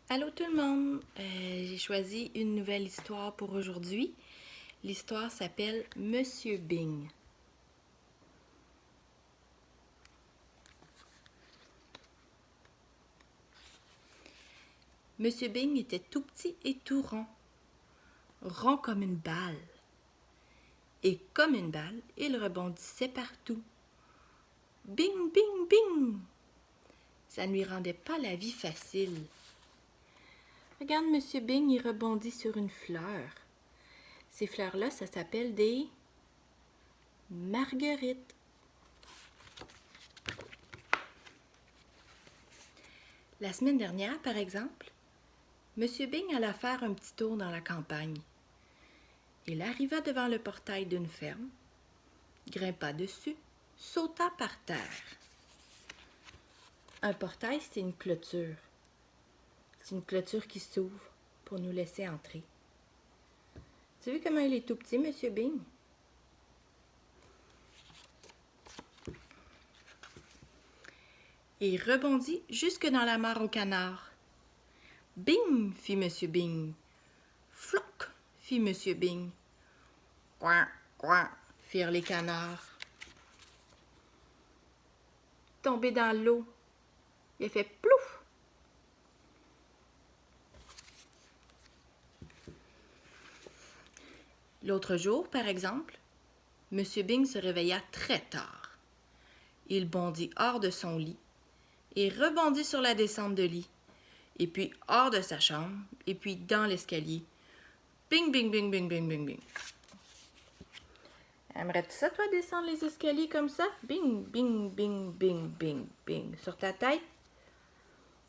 Allô tout le monde! J'ai choisi une nouvelle histoire pour aujourd'hui. L'histoire s'appelle Monsieur Bing. Monsieur Bing était tout petit et tout rond, rond comme une balle. Et comme une balle, il rebondissait partout. Bing, bing, bing! Ça ne lui rendait pas la vie facile. Regarde Monsieur Bing, il rebondit sur une fleur. Ces fleurs-là, ça s'appelle des marguerites. La semaine dernière, par exemple, Monsieur Bing alla faire un petit tour dans la campagne. Il arriva devant le portail d'une ferme, grimpa dessus, sauta par terre. Un portail, c'est une clôture. C'est une clôture qui s'ouvre pour nous laisser entrer. Tu as vu comment il est tout petit, Monsieur Bing? Et il rebondit jusque dans la mare au canard. Bing, fit Monsieur Bing. Floc, fit Monsieur Bing. Coin, coin, firent les canards. Tombé dans l'eau, il a fait plouf. L'autre jour, par exemple, Monsieur Bing se réveilla très tard. Il bondit hors de son lit et rebondit sur la descente de lit, et puis hors de sa chambre, et puis dans l'escalier. Bing, bing, bing, bing, bing, bing, bing. Aimerais-tu ça, toi, descendre les escaliers comme ça? Bing, bing, bing, bing, bing, bing. Sur ta tête?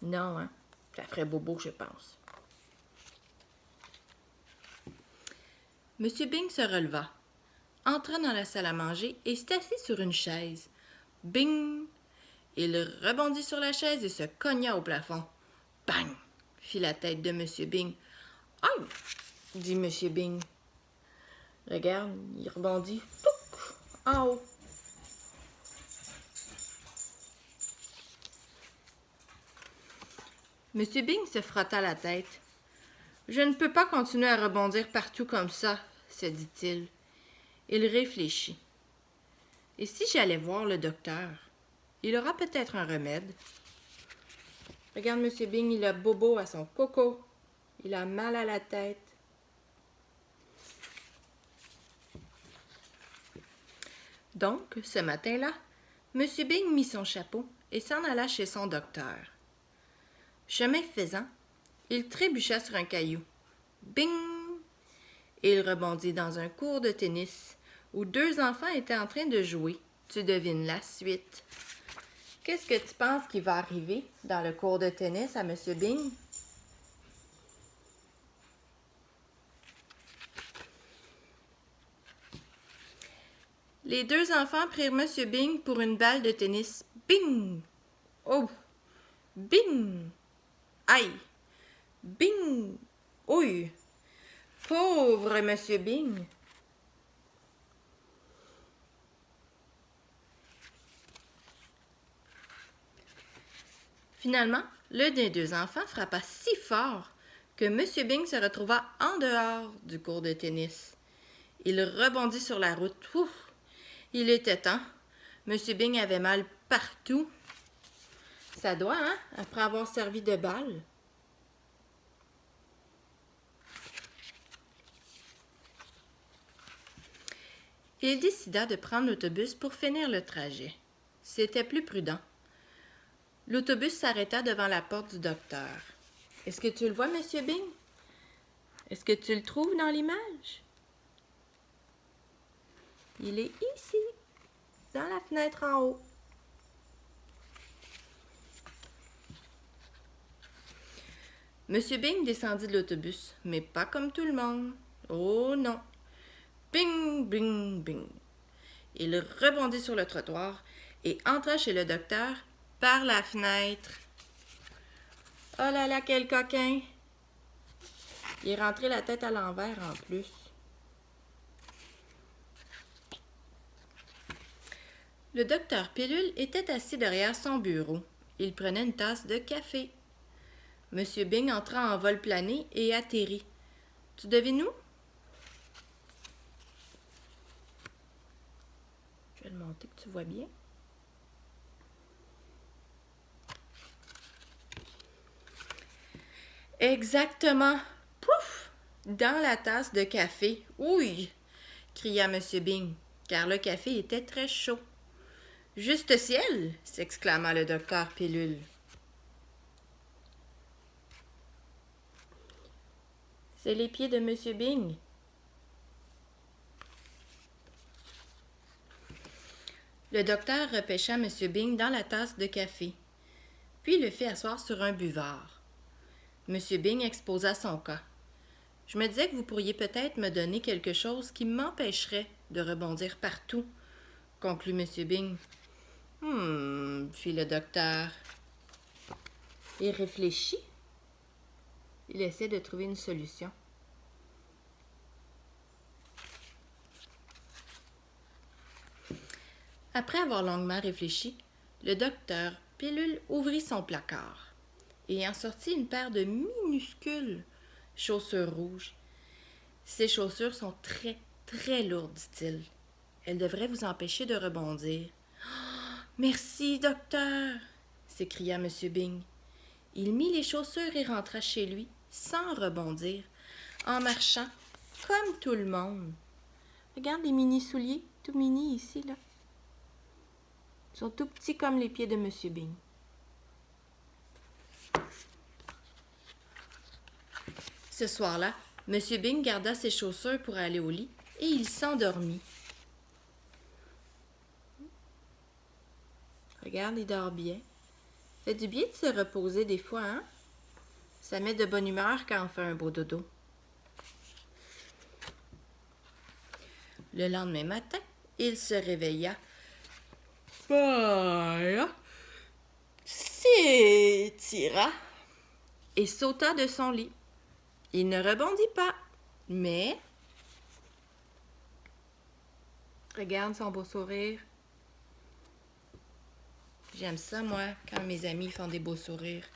Non, hein? Ça ferait bobo, je pense. Monsieur Bing se releva, entra dans la salle à manger et s'assit sur une chaise. Bing! Il rebondit sur la chaise et se cogna au plafond. Bang! Fit la tête de Monsieur Bing. Aïe! Dit Monsieur Bing. Regarde, il rebondit. Pouc! En haut. Monsieur Bing se frotta la tête. Je ne peux pas continuer à rebondir partout comme ça, se dit-il. Il réfléchit. Et si j'allais voir le docteur? Il aura peut-être un remède. Regarde, Monsieur Bing, il a bobo à son coco. Il a mal à la tête. Donc, ce matin-là, Monsieur Bing mit son chapeau et s'en alla chez son docteur. Chemin faisant, il trébucha sur un caillou. Bing! Et il rebondit dans un court de tennis où deux enfants étaient en train de jouer. Tu devines la suite. Qu'est-ce que tu penses qui va arriver dans le cours de tennis à Monsieur Bing? Les deux enfants prirent Monsieur Bing pour une balle de tennis. Bing! Oh! Bing! Aïe! Bing! Ouille! Pauvre Monsieur Bing! Finalement, l'un des deux enfants frappa si fort que Monsieur Bing se retrouva en dehors du cours de tennis. Il rebondit sur la route. Ouf! Il était temps. Monsieur Bing avait mal partout. Ça doit, hein, après avoir servi de balle. Il décida de prendre l'autobus pour finir le trajet. C'était plus prudent. L'autobus s'arrêta devant la porte du docteur. Est-ce que tu le vois, Monsieur Bing? Est-ce que tu le trouves dans l'image? Il est ici, dans la fenêtre en haut. Monsieur Bing descendit de l'autobus, mais pas comme tout le monde. Oh non! Bing, bing, bing! Il rebondit sur le trottoir et entra chez le docteur par la fenêtre. Oh là là, quel coquin! Il est rentré la tête à l'envers en plus. Le docteur Pilule était assis derrière son bureau. Il prenait une tasse de café. Monsieur Bing entra en vol plané et atterrit. Tu devines où? Je vais le monter que tu vois bien. Exactement. Pouf! Dans la tasse de café. Oui! Cria Monsieur Bing, car le café était très chaud. Juste ciel! S'exclama le docteur Pilule. C'est les pieds de Monsieur Bing. Le docteur repêcha Monsieur Bing dans la tasse de café, puis le fit asseoir sur un buvard. Monsieur Bing exposa son cas. Je me disais que vous pourriez peut-être me donner quelque chose qui m'empêcherait de rebondir partout, conclut Monsieur Bing. Fit le docteur. Il réfléchit. Il essaie de trouver une solution. Après avoir longuement réfléchi, le docteur Pilule ouvrit son placard et en sortit une paire de minuscules chaussures rouges. Ces chaussures sont très, très lourdes, dit-il. Elles devraient vous empêcher de rebondir. « Merci, docteur! » s'écria M. Bing. Il mit les chaussures et rentra chez lui, sans rebondir, en marchant comme tout le monde. Regarde les mini-souliers, tout mini ici, là. Ils sont tout petits comme les pieds de M. Bing. Ce soir-là, M. Bing garda ses chaussures pour aller au lit et il s'endormit. Regarde, il dort bien. Fait du bien de se reposer des fois, hein? Ça met de bonne humeur quand on fait un beau dodo. Le lendemain matin, il se réveilla. Voilà. S'étira et sauta de son lit. Il ne rebondit pas, mais... Regarde son beau sourire. J'aime ça, moi, quand mes amis font des beaux sourires.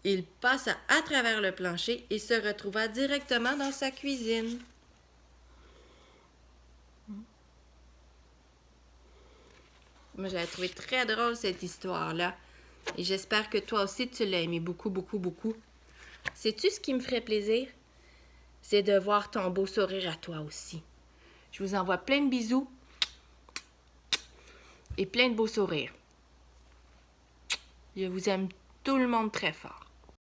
Il passa à travers le plancher et se retrouva directement dans sa cuisine. Moi, je l'ai trouvé très drôle, cette histoire-là. Et j'espère que toi aussi, tu l'as aimé beaucoup, beaucoup, beaucoup. Sais-tu ce qui me ferait plaisir? C'est de voir ton beau sourire à toi aussi. Je vous envoie plein de bisous et plein de beaux sourires. Je vous aime tout le monde très fort.